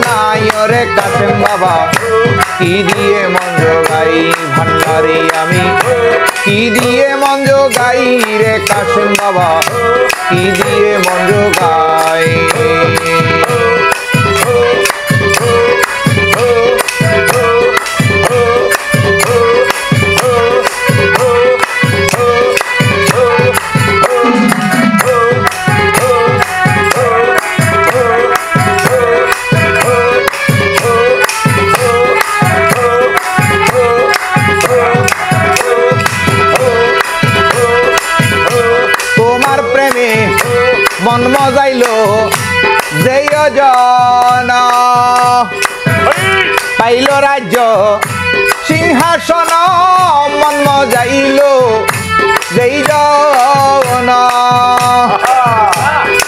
নাই রে কাশেম বাবা কি দিয়ে মন জোগাই ভান্ডারি আমি কি দিয়ে মন জোগাই রে কাশেম বাবা কি দিয়ে মন জোগাই মন মজাইলো যেই জন পাইল রাজ্য সিংহাসন মন মজাইলো যেই জন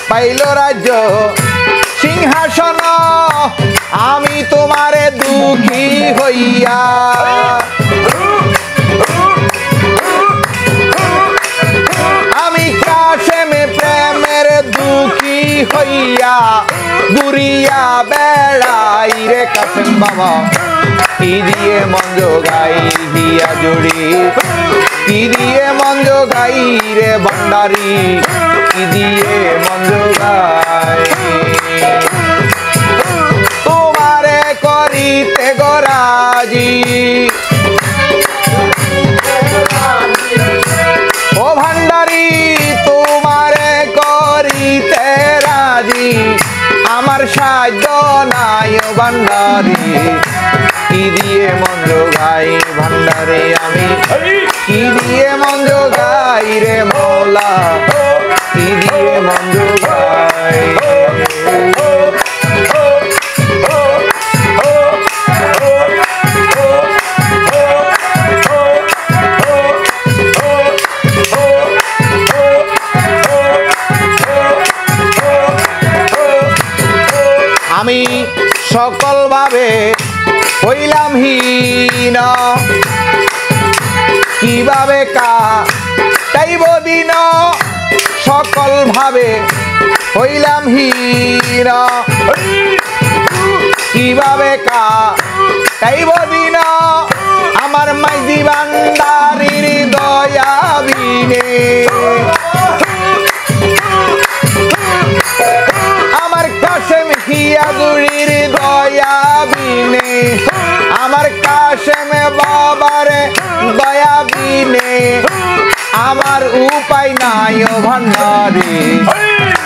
পাইল রাজ্য সিংহাসন আমি তোমারে দুঃখী হইয়া আমি কাশেমে প্রেমের দুঃখী হইয়া ঘুরিয়া বেড়াই রে কাশেম বাবা কি দিয়ে মন জোগাই হিয়া জুড়ি কি দিয়ে মন জোগাই রে ভান্ডারি কি দিয়ে মন জোগাই তোমারে করিতে গোরাজি ও ভান্ডারি তোমারে করিতে রাজি আমার সাহায্য নাই ও ভান্ডারি কি দিয়ে মন জোগাই ভান্ডারি আমি কি দিয়ে মন জোগাই রে মৌলা কি দিয়ে মন জোগাই আমি সকল ভাবে হইলাম হীন কিভাবে কাটাইব দিন সকল ভাবে হইলাম হীন কিভাবে কাটাইব দিন আমার মাইজি ভান্ডারির দয়া বিনে আমার কাশেম হিয়াগুড়ির দয়া বিনে আমার কাশেম বাবার দয়া বিনে আমার উপায় নাই ও ভান্ডারি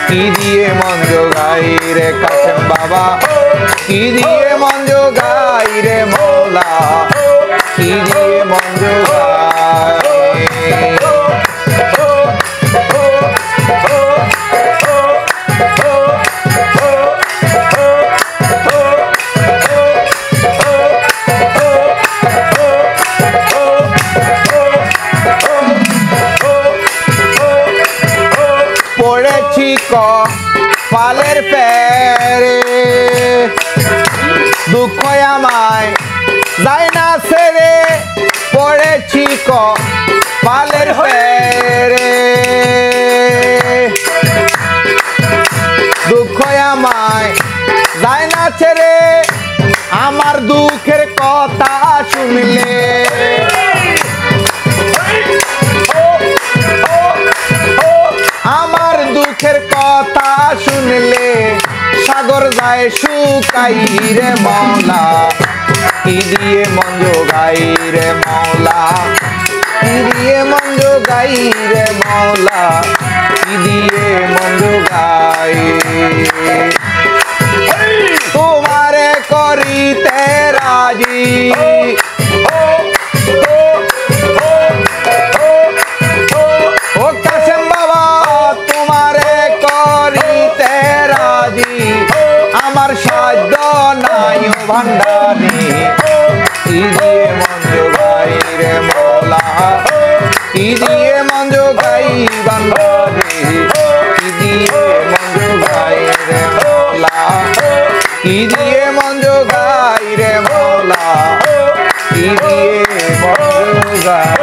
কি দিয়ে মন জোগাই রে কাশেম বাবা কি দিয়ে মন জোগাই রে মৌলা কি দিয়ে মন জোগাই পড়েছি কপালের পেরে দুঃখ আমায় যায় না ছেড়ে পড়েছি কপালের পেরে দুঃখ আমায় যায় না ছেড়ে আমার দুঃখের কথা শুনলে আমার দুঃখের কথা শুনলে সাগর যায় শুকাই রে মৌলা কি দিয়ে মন জোগাই রে মৌলা কি দিয়ে মন জোগাই রে মৌলা কি দিয়ে মন জোগাই তোমারে করিতে রাজি ও কাশেম বাবা তোমারে করিতে রাজি আমার সাধ্য নাই ও ভান্ডারি কি দিয়ে মন জোগাই রে মৌলা কি দিয়ে মন জোগাই ভান্ডারি কি দিয়ে মন জোগাই রে মৌলা কি দিয়ে মন জোগাই রে মৌলা কি দিয়ে মন জোগাই